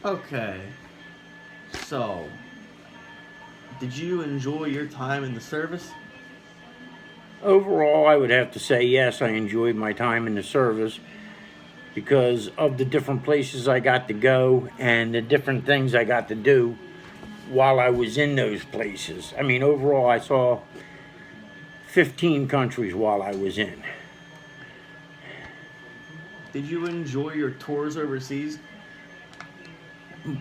Okay, so did you enjoy your time in the service? Overall, I would have to say yes, I enjoyed my time in the service because of the different places I got to go and the different things I got to do while I was in those places. I mean, overall, I saw 15 countries while I was in. Did you enjoy your tours overseas?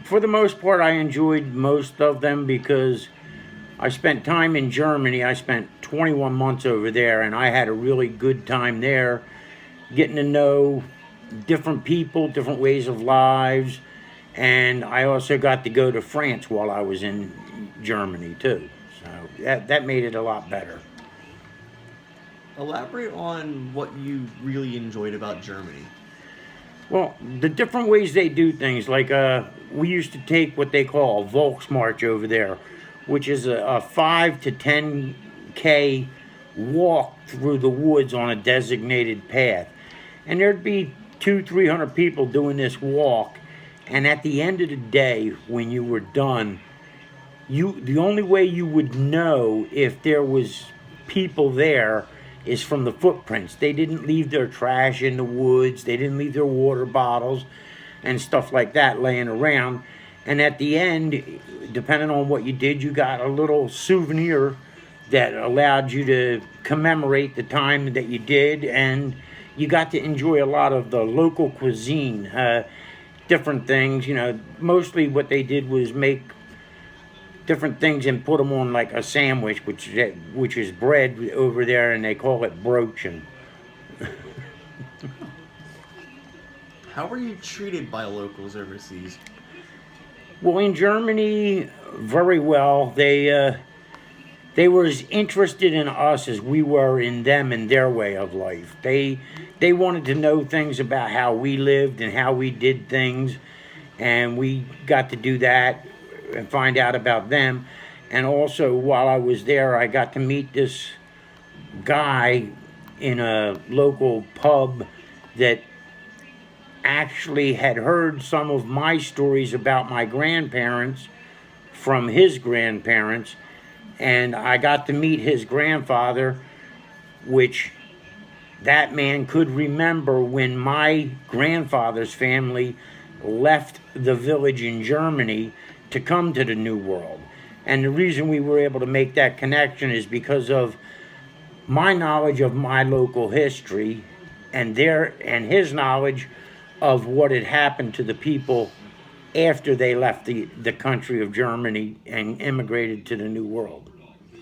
For the most part, I enjoyed most of them because I spent time in Germany. I spent 21 months over there, and I had a really good time there, getting to know different people, different ways of lives, and I also got to go to France while I was in Germany too. So that made it a lot better. Elaborate on what you really enjoyed about Germany. Well, the different ways they do things, like we used to take what they call a Volksmarch over there, which is a 5 to 10K walk through the woods on a designated path. And there'd be 300 people doing this walk. And at the end of the day, when you were done, the only way you would know if there was people there is from the footprints. They didn't leave their trash in the woods. They didn't leave their water bottles and stuff like that laying around. And at the end, depending on what you did, you got a little souvenir that allowed you to commemorate the time that you did, and you got to enjoy a lot of the local cuisine, different things. You know, mostly what they did was make different things and put them on like a sandwich, which is bread over there, and they call it brochen. How were you treated by locals overseas? Well, in Germany, very well. They were as interested in us as we were in them and their way of life. They wanted to know things about how we lived and how we did things, and we got to do that and find out about them. And also, while I was there, I got to meet this guy in a local pub that actually had heard some of my stories about my grandparents from his grandparents, and I got to meet his grandfather, which that man could remember when my grandfather's family left the village in Germany to come to the New World. And the reason we were able to make that connection is because of my knowledge of my local history and his knowledge of what had happened to the people after they left the country of Germany and immigrated to the New World. Do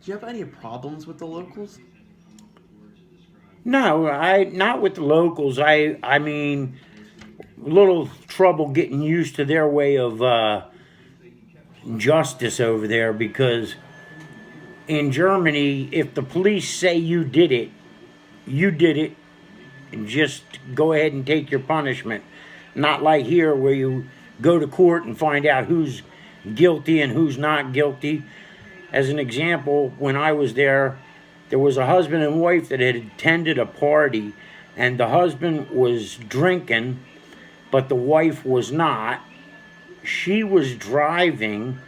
you have any problems with the locals? No, I not with the locals. I mean, a little trouble getting used to their way of justice over there because in Germany, if the police say you did it, you did it, and just go ahead and take your punishment. Not like here where you go to court and find out who's guilty and who's not guilty. As an example, when I was there was a husband and wife that had attended a party, and the husband was drinking, but the wife was not. She was driving,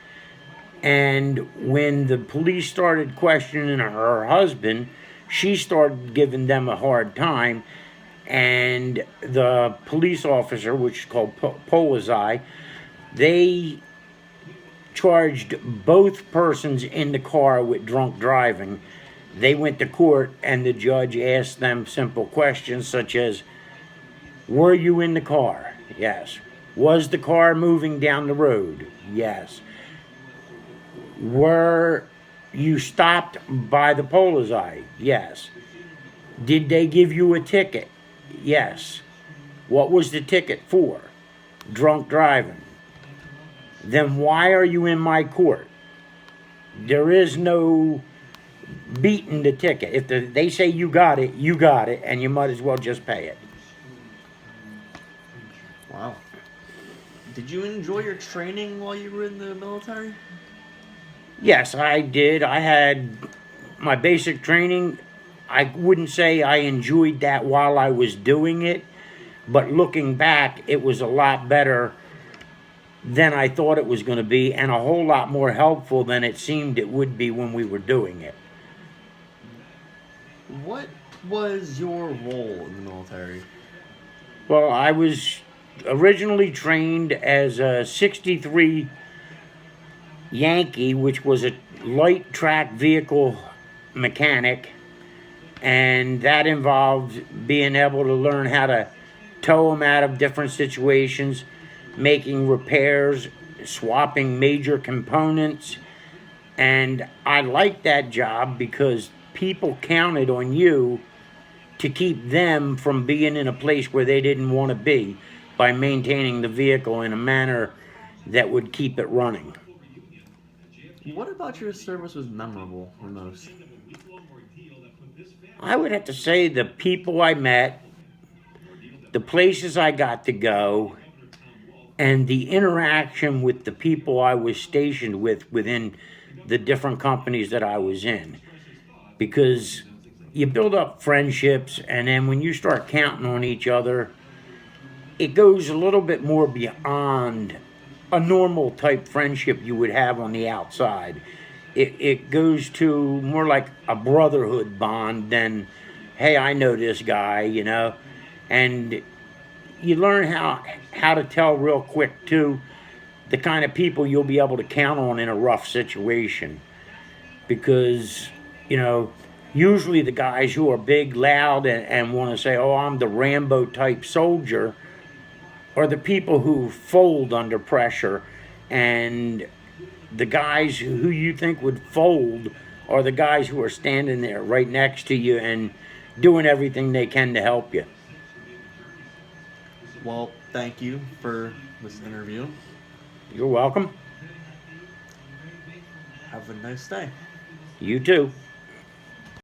and when the police started questioning her husband, she started giving them a hard time, and the police officer, which is called Polizei, they charged both persons in the car with drunk driving. They went to court, and the judge asked them simple questions such as, were you in the car? Yes. Was the car moving down the road? Yes. Were you stopped by the Polizei? Yes. Did they give you a ticket? Yes. What was the ticket for? Drunk driving. Then why are you in my court? There is no beating the ticket. If they say you got it, and you might as well just pay it. Wow. Did you enjoy your training while you were in the military? Yes, I did. I had my basic training. I wouldn't say I enjoyed that while I was doing it, but looking back, it was a lot better than I thought it was going to be, and a whole lot more helpful than it seemed it would be when we were doing it. What was your role in the military? Well, I was originally trained as a 63 Yankee, which was a light track vehicle mechanic, and that involved being able to learn how to tow them out of different situations, making repairs, swapping major components. And I liked that job because people counted on you to keep them from being in a place where they didn't want to be by maintaining the vehicle in a manner that would keep it running. What about your service was memorable the most? I would have to say the people I met, the places I got to go, and the interaction with the people I was stationed with within the different companies that I was in. Because you build up friendships, and then when you start counting on each other, it goes a little bit more beyond a normal type friendship you would have on the outside. It goes to more like a brotherhood bond than, hey, I know this guy, you know. And you learn how to tell real quick, too, the kind of people you'll be able to count on in a rough situation. Because, you know, usually the guys who are big, loud, and want to say, oh, I'm the Rambo type soldier, are the people who fold under pressure. And the guys who you think would fold are the guys who are standing there right next to you and doing everything they can to help you. Well, thank you for this interview. You're welcome. Have a nice day. You too.